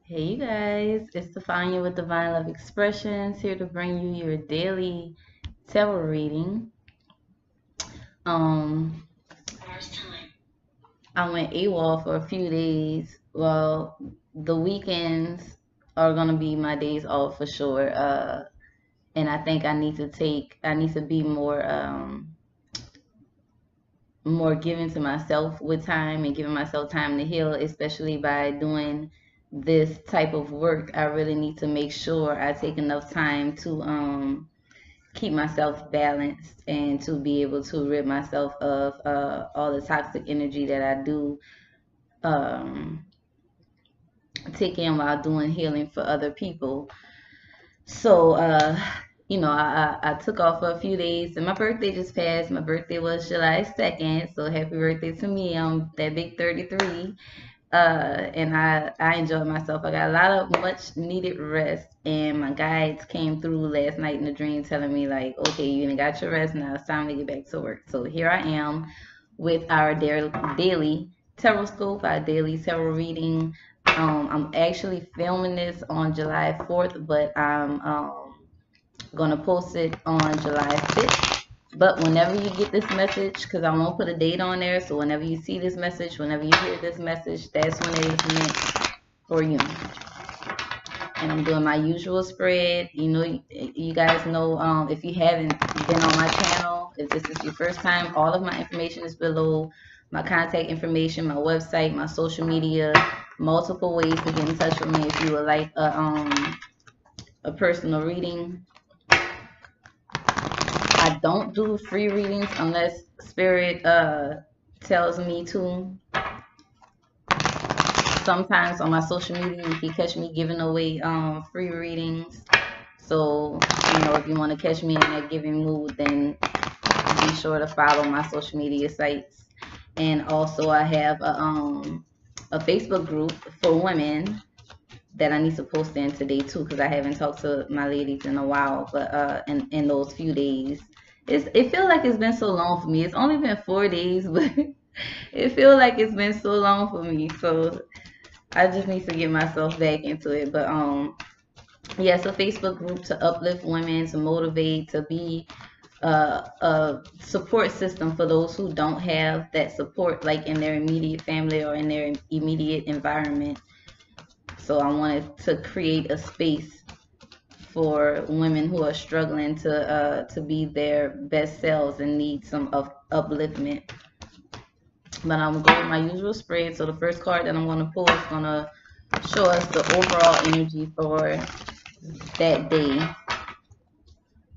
Hey you guys, it's Stefania with Divine Love Expressions here to bring you your daily tarot reading. Um, I went AWOL for a few days. Well, the weekends are gonna be my days off for sure. And I think I need to be more given to myself with time and giving myself time to heal, especially by doing this type of work. I really need to make sure I take enough time to keep myself balanced and to be able to rid myself of all the toxic energy that I do um, take in while doing healing for other people. So, I took off for a few days and my birthday just passed. My birthday was July 2nd. So happy birthday to me. I'm that big 33. And I enjoyed myself. I got a lot of much needed rest, and my guides came through last night in a dream telling me like, okay, you done got your rest, now it's time to get back to work. So here I am with our daily tarot scope, our daily tarot reading. I'm actually filming this on July 4th, but I'm gonna post it on July 5th. But whenever you get this message, because I won't put a date on there, so whenever you see this message, whenever you hear this message, that's when it is meant for you. And I'm doing my usual spread. You guys know, if you haven't been on my channel, if this is your first time, all of my information is below. My contact information, my website, my social media, multiple ways to get in touch with me if you would like a personal reading. I don't do free readings unless Spirit tells me to. Sometimes on my social media, you can catch me giving away free readings. So, if you want to catch me in that giving mood, then be sure to follow my social media sites. And also, I have a Facebook group for women that I need to post in today too, because I haven't talked to my ladies in a while. But in those few days, it feels like it's been so long for me. It's only been 4 days, but it feels like it's been so long for me. So I just need to get myself back into it. But yeah, it's a Facebook group to uplift women, to motivate, to be a support system for those who don't have that support, like in their immediate family or in their immediate environment. So I wanted to create a space for women who are struggling to be their best selves and need some upliftment. But I'm going with my usual spread. So the first card that I'm going to pull is going to show us the overall energy for that day.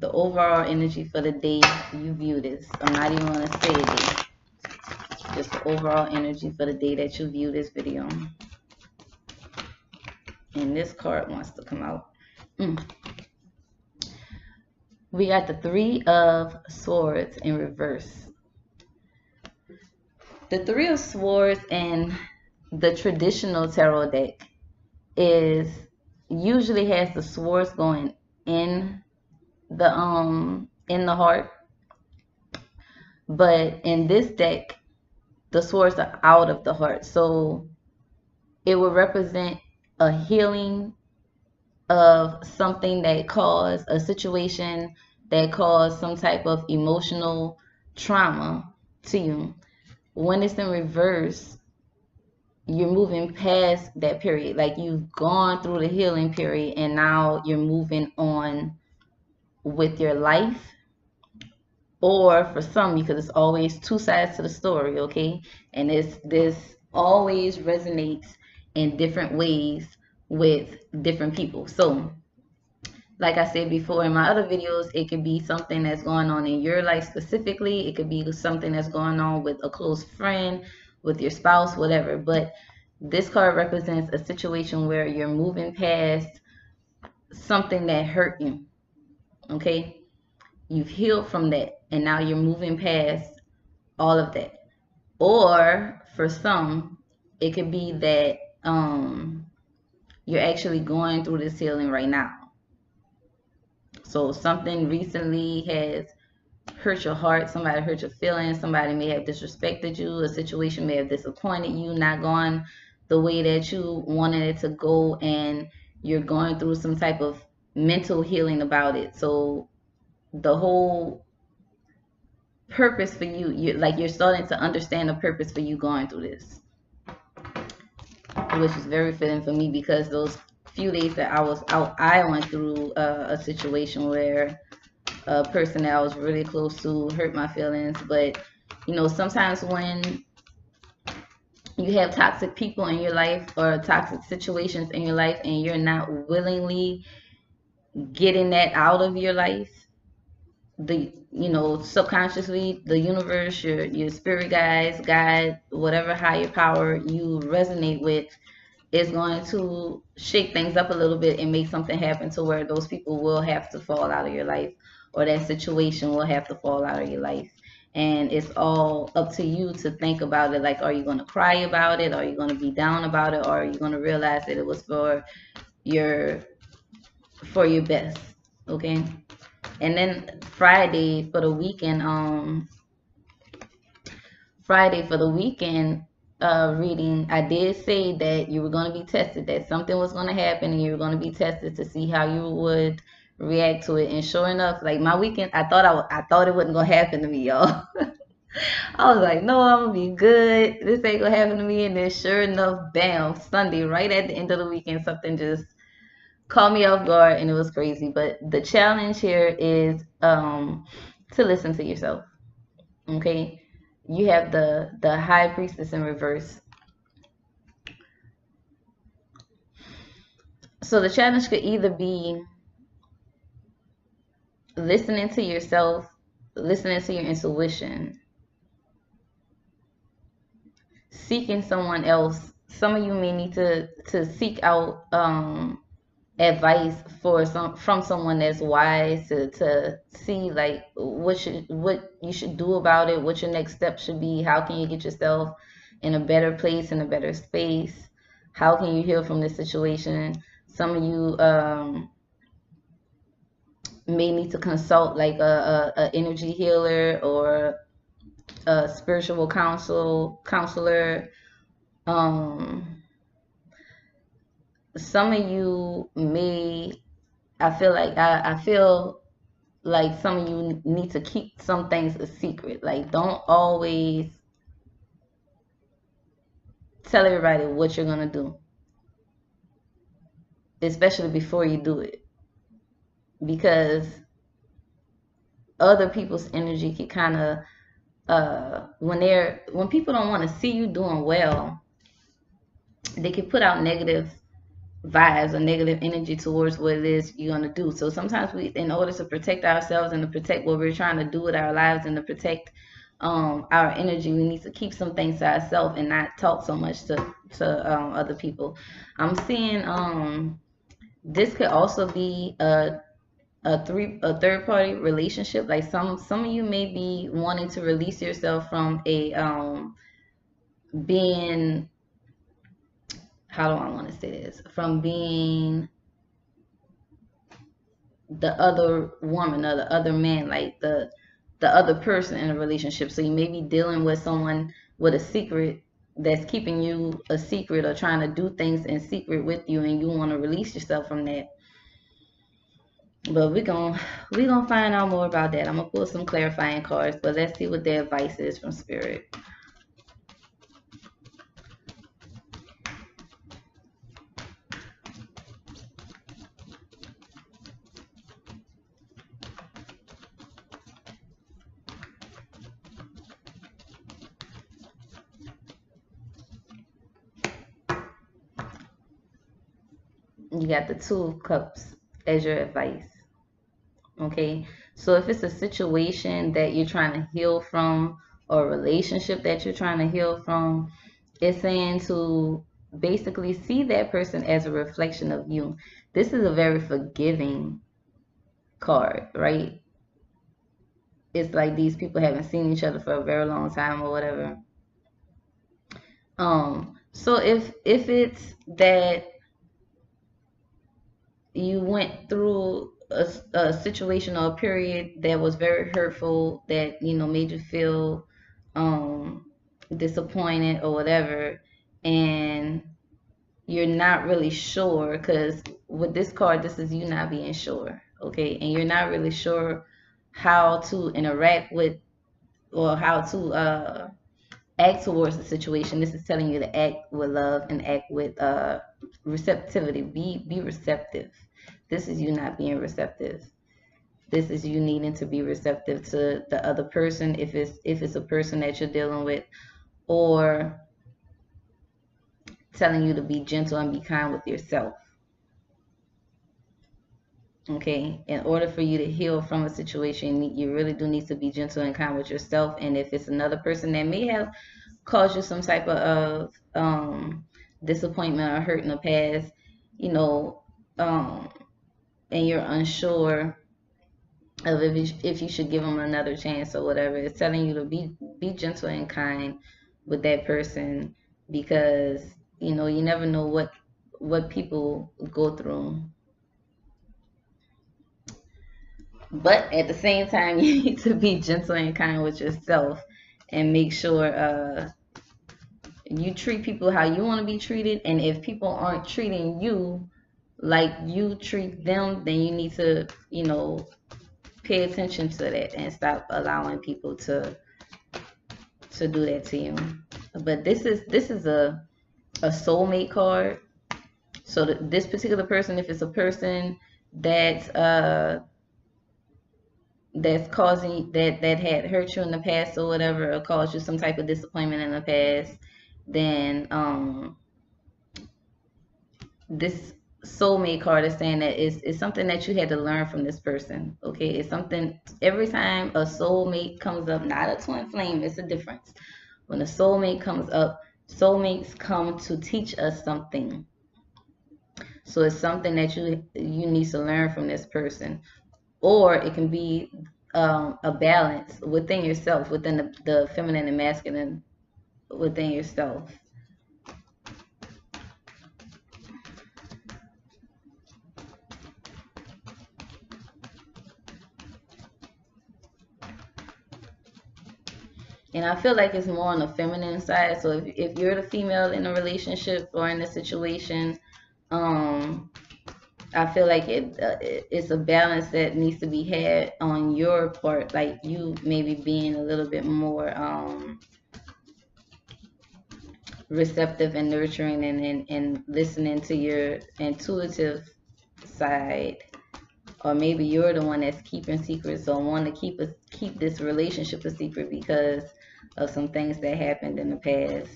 The overall energy for the day you view this. I'm not even going to say a day. Just the overall energy for the day that you view this video. And this card wants to come out. We got the Three of Swords in reverse. The Three of Swords in the traditional tarot deck is usually has the swords going in the heart, but in this deck the swords are out of the heart, so it will represent a healing of something that caused a situation that caused some type of emotional trauma to you. When it's in reverse, you're moving past that period. Like, you've gone through the healing period and now you're moving on with your life. Or for some, because it's always two sides to the story, okay? And this always resonates in different ways with different people. So like I said before in my other videos, it could be something that's going on in your life specifically. It could be something that's going on with a close friend, with your spouse, whatever. But this card represents a situation where you're moving past something that hurt you, okay? You've healed from that, and now you're moving past all of that. Or for some, it could be that you're actually going through this healing right now. So something recently has hurt your heart, somebody hurt your feelings, somebody may have disrespected you, a situation may have disappointed you, not gone the way that you wanted it to go, and you're going through some type of mental healing about it. So the whole purpose for you, you're starting to understand the purpose for you going through this, which is very fitting for me, because those few days that I was out, I went through a situation where a person that I was really close to hurt my feelings. But sometimes when you have toxic people in your life or toxic situations in your life, and you're not willingly getting that out of your life, the subconsciously, the universe, your spirit guides, God, whatever higher power you resonate with, is going to shake things up a little bit and make something happen to where those people will have to fall out of your life, or that situation will have to fall out of your life. And it's all up to you to think about it. Like, are you going to cry about it? Are you going to be down about it? Or are you going to realize that it was your for your best? Okay. And then Friday for the weekend reading, I did say that you were going to be tested, that something was going to happen, and you were going to be tested to see how you would react to it. And sure enough, like, my weekend, I thought it wasn't going to happen to me, y'all. I was like, no, I'm going to be good. This ain't going to happen to me. And then sure enough, bam, Sunday, right at the end of the weekend, something just caught me off guard, and it was crazy. But the challenge here is to listen to yourself. Okay, you have the high priestess in reverse. So the challenge could either be listening to yourself, listening to your intuition, seeking someone else. Some of you may need to seek out advice from someone that's wise, to see like what you should do about it, what your next step should be, how can you get yourself in a better place, in a better space, how can you heal from this situation. Some of you may need to consult like a energy healer or a spiritual counselor. Some of you may, I feel like some of you need to keep some things a secret. Like, don't always tell everybody what you're gonna do, especially before you do it, because other people's energy can kind of when people don't want to see you doing well, they can put out negative vibes or negative energy towards what it is you're going to do. So sometimes in order to protect ourselves and to protect what we're trying to do with our lives and to protect our energy, we need to keep some things to ourselves and not talk so much to other people. I'm seeing this could also be a third party relationship. Like, some of you may be wanting to release yourself from a being, how do I want to say this, from being the other woman or the other man, like the other person in a relationship. So you may be dealing with someone with a secret, that's keeping you a secret, or trying to do things in secret with you, and you want to release yourself from that. But we're gonna find out more about that. I'm gonna pull some clarifying cards, but let's see what their advice is from spirit. You got the Two of Cups as your advice. Okay, so if it's a situation that you're trying to heal from, or a relationship that you're trying to heal from, it's saying to basically see that person as a reflection of you. This is a very forgiving card, right? It's like these people haven't seen each other for a very long time or whatever. So if it's that you went through a situation or a period that was very hurtful, that made you feel disappointed or whatever, and you're not really sure, because with this card, this is you not being sure, okay? And you're not really sure how to interact with, or how to act towards the situation. This is telling you to act with love and act with receptivity. Be receptive. This is you not being receptive. This is you needing to be receptive to the other person, if it's a person that you're dealing with, or telling you to be gentle and be kind with yourself. Okay, in order for you to heal from a situation, you really do need to be gentle and kind with yourself. And if it's another person that may have caused you some type of disappointment or hurt in the past, you know, um, and you're unsure of if you should give them another chance or whatever, it's telling you to be gentle and kind with that person, because you know you never know what people go through. But at the same time, you need to be gentle and kind with yourself, and make sure you treat people how you want to be treated. And if people aren't treating you like you treat them, then you need to, pay attention to that and stop allowing people to do that to you. But this is a soulmate card. So this particular person, if it's a person that's causing that had hurt you in the past or whatever, or caused you some type of disappointment in the past, then this soulmate card is saying that it's something that you had to learn from this person. Okay, it's something. Every time a soulmate comes up, not a twin flame, it's a difference. When a soulmate comes up, soulmates come to teach us something. So it's something that you need to learn from this person, or it can be a balance within yourself, within the feminine and masculine within yourself. And I feel like it's more on the feminine side. So if you're the female in a relationship or in a situation, um, I feel like it's a balance that needs to be had on your part. Like you maybe being a little bit more receptive and nurturing, and listening to your intuitive side. Or maybe you're the one that's keeping secrets, or want to keep this relationship a secret because of some things that happened in the past.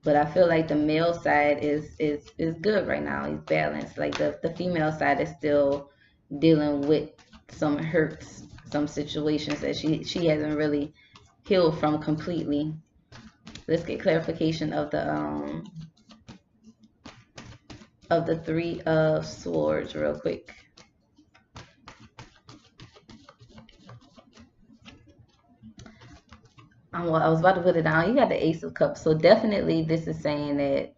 But I feel like the male side is good right now. He's balanced. Like the female side is still dealing with some hurts, some situations that she hasn't really healed from completely. Let's get clarification of the Three of Swords real quick. I was about to put it down. You got the Ace of Cups. So definitely this is saying that,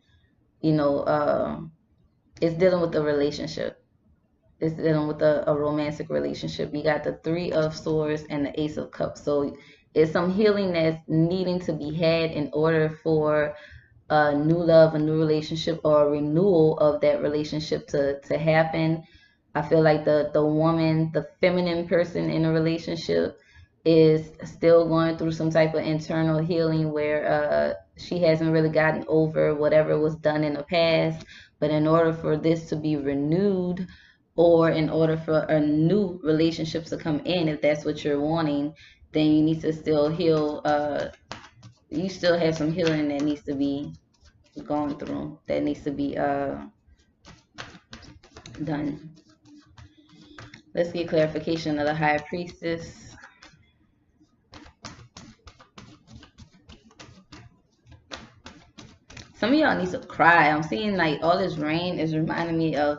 it's dealing with a relationship. It's dealing with a romantic relationship. You got the Three of Swords and the Ace of Cups. So it's some healing that's needing to be had in order for a new love, a new relationship, or a renewal of that relationship to happen. I feel like the woman, the feminine person in a relationship, is still going through some type of internal healing where she hasn't really gotten over whatever was done in the past. But in order for this to be renewed, or in order for a new relationship to come in, if that's what you're wanting, then you need to still heal. You still have some healing that needs to be gone through, that needs to be done. Let's get clarification of the High Priestess. Some of y'all need to cry. I'm seeing like all this rain is reminding me of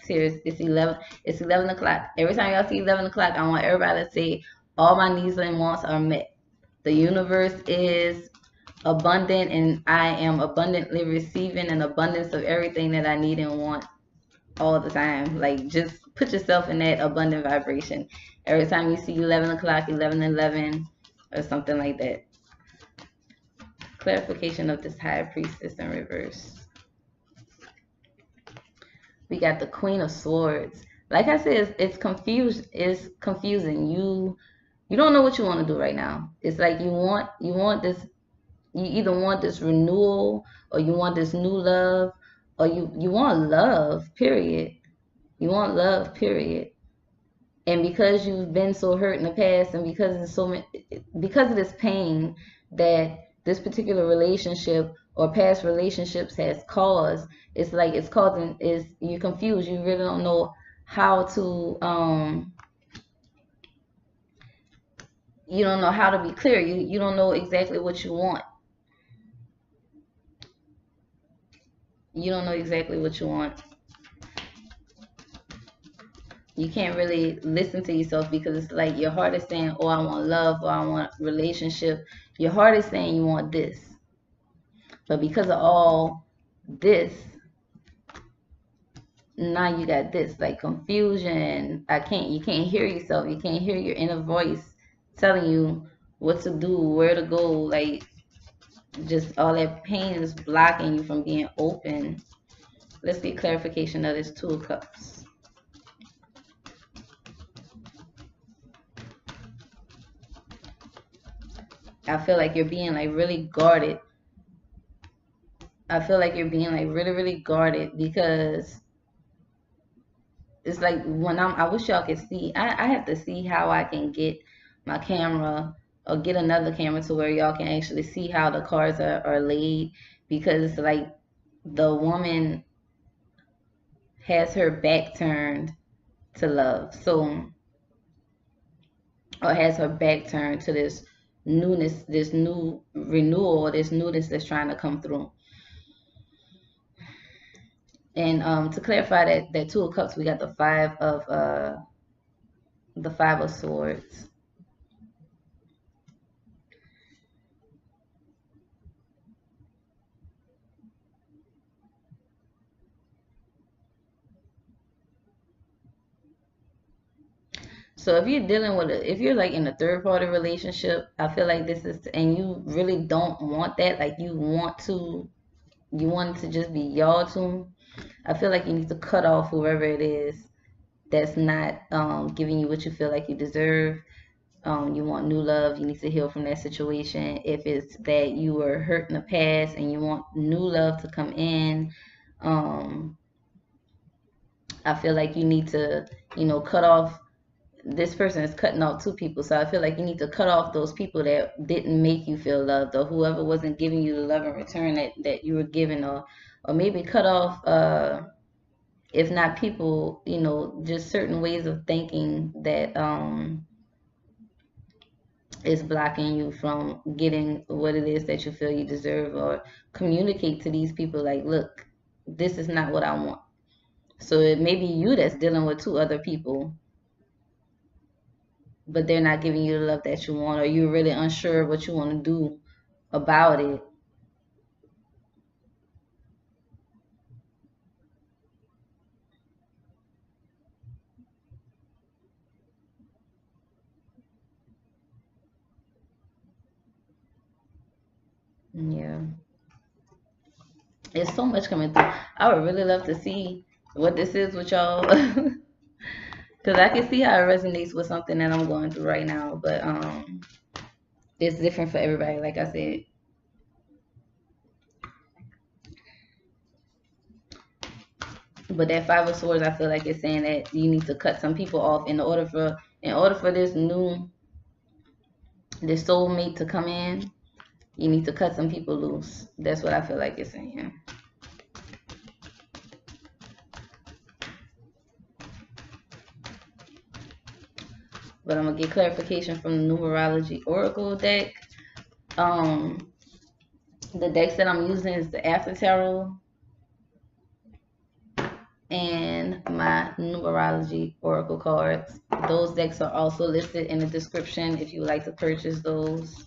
tears. It's 11 o'clock. Every time y'all see 11 o'clock, I want everybody to say all my needs and wants are met. The universe is abundant, and I am abundantly receiving an abundance of everything that I need and want all the time. Like, just put yourself in that abundant vibration. Every time you see 11 o'clock, 11:11, or something like that. Clarification of this High Priestess in reverse. We got the Queen of Swords. Like I said, it's confused. It's confusing. You don't know what you want to do right now. It's like you want this. You either want this renewal, or you want this new love, or you want love. Period. You want love. Period. And because you've been so hurt in the past, and because of because of this pain that this particular relationship or past relationships has caused, it's like it's causing is you're confused. You really don't know how to you don't know how to be clear. You don't know exactly what you want. You don't know exactly what you want. You can't really listen to yourself, because it's like your heart is saying, oh, I want love, or I want relationship. Your heart is saying you want this. But because of all this, now you got this like confusion. You can't hear yourself. You can't hear your inner voice telling you what to do, where to go. Like, just all that pain is blocking you from being open. Let's get clarification of this Two of Cups. I feel like you're being like really guarded. I feel like you're being like really, really guarded, because it's like when I wish y'all could see. I have to see how I can get my camera, or get another camera to where y'all can actually see how the cards are laid, because it's like the woman has her back turned to love. So, or has her back turned to this newness, this new renewal, this newness that's trying to come through. And to clarify that Two of Cups, we got the Five of Swords. So if you're dealing with if you're like in a third party relationship, I feel like this is, and you really don't want that, like you want it to just be y'all two. I feel like you need to cut off whoever it is that's not giving you what you feel like you deserve. You want new love. You need to heal from that situation. If it's that you were hurt in the past and you want new love to come in, um, I feel like you need to, cut off. This person is cutting off two people, so I feel like you need to cut off those people that didn't make you feel loved, or whoever wasn't giving you the love in return that you were given, or maybe cut off, if not people, just certain ways of thinking that is blocking you from getting what it is that you feel you deserve, or communicate to these people like, look, this is not what I want. So it may be you that's dealing with two other people, but they're not giving you the love that you want, or you're really unsure what you want to do about it. Yeah, it's so much coming through. I would really love to see what this is with y'all, because I can see how it resonates with something that I'm going through right now, but it's different for everybody, like I said. But that Five of Swords, I feel like it's saying that you need to cut some people off in order for this soulmate to come in. You need to cut some people loose. That's what I feel like it's saying. But I'm gonna get clarification from the Numerology Oracle deck. Um, the decks that I'm using is the After Tarot and my Numerology Oracle cards. Those decks are also listed in the description if you would like to purchase those.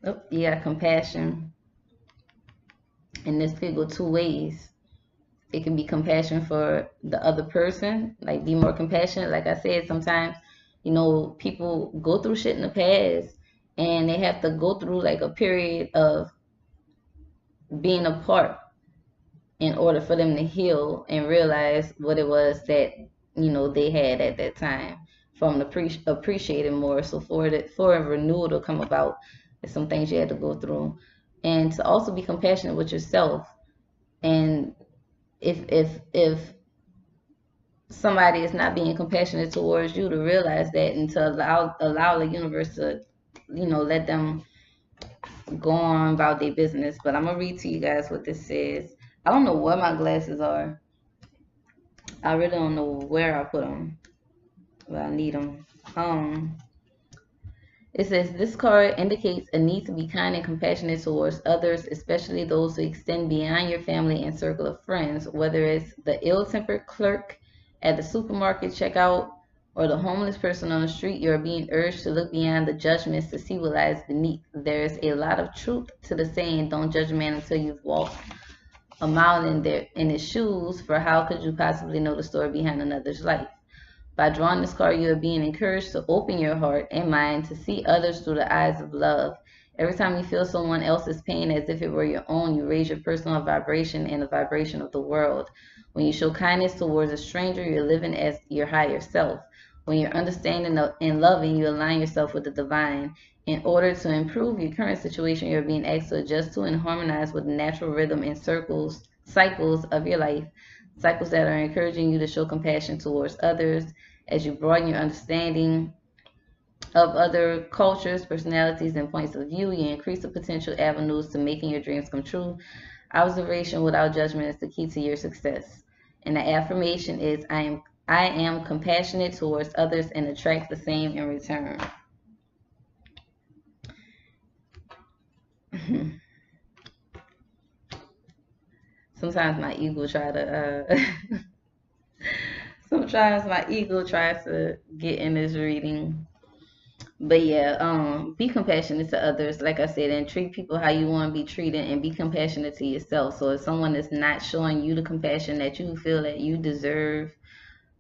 Oh, yeah, compassion. And this could go two ways. It can be compassion for the other person, like be more compassionate. Like I said, sometimes, people go through shit in the past, and they have to go through like a period of being apart in order for them to heal and realize what it was that they had at that time, from appreciating more. So for a renewal to come about, there's some things you had to go through, and to also be compassionate with yourself. And if somebody is not being compassionate towards you, to realize that, and to allow the universe to let them go on about their business. But I'm gonna read to you guys what this says. I don't know where my glasses are. I really don't know where I put them, but I need them. It says this card indicates a need to be kind and compassionate towards others, especially those who extend beyond your family and circle of friends, whether it's the ill-tempered clerk at the supermarket checkout or the homeless person on the street. You are being urged to look beyond the judgments to see what lies beneath. There is a lot of truth to the saying, don't judge a man until you've walked a mile in his shoes, for how could you possibly know the story behind another's life? By drawing this card, you are being encouraged to open your heart and mind to see others through the eyes of love. Every time you feel someone else's pain as if it were your own, you raise your personal vibration and the vibration of the world. When you show kindness towards a stranger, you're living as your higher self. When you're understanding and loving, you align yourself with the divine. In order to improve your current situation, you're being asked to adjust to and harmonize with the natural rhythm and cycles of your life, cycles that are encouraging you to show compassion towards others. As you broaden your understanding of other cultures, personalities, and points of view, you increase the potential avenues to making your dreams come true. Observation without judgment is the key to your success. And the affirmation is, I am compassionate towards others and attract the same in return. Sometimes my ego tries to get in this reading. But yeah, be compassionate to others, like I said, and treat people how you want to be treated, and be compassionate to yourself. So if someone is not showing you the compassion that you feel that you deserve,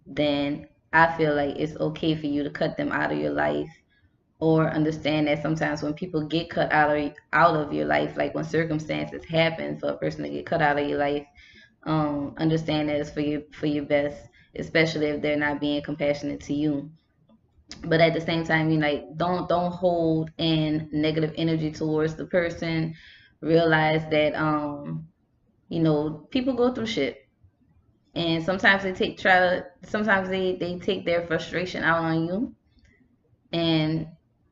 then I feel like it's okay for you to cut them out of your life, or understand that sometimes when people get cut out of your life, like when circumstances happen for a person to get cut out of your life, understand that it's for your best, especially if they're not being compassionate to you. But at the same time, don't hold in negative energy towards the person. Realize that people go through shit, and sometimes sometimes they take their frustration out on you, and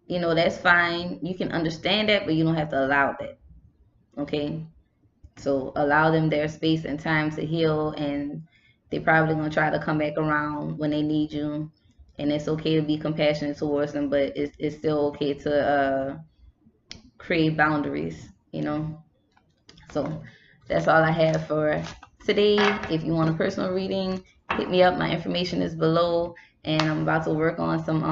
that's fine. You can understand that, but you don't have to allow that. Okay, so allow them their space and time to heal, and they're probably gonna try to come back around when they need you. And it's okay to be compassionate towards them, but it's still okay to create boundaries, So that's all I have for today. If you want a personal reading, hit me up. My information is below, and I'm about to work on some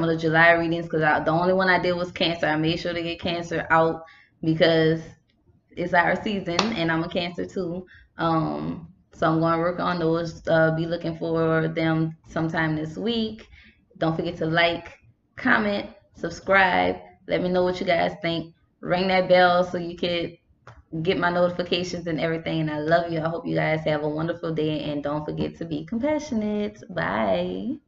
of the July readings, because the only one I did was Cancer. I made sure to get Cancer out because it's our season, and I'm a Cancer too. So I'm going to work on those. Be looking for them sometime this week. Don't forget to like, comment, subscribe. Let me know what you guys think. Ring that bell so you can get my notifications and everything. And I love you. I hope you guys have a wonderful day. And don't forget to be compassionate. Bye.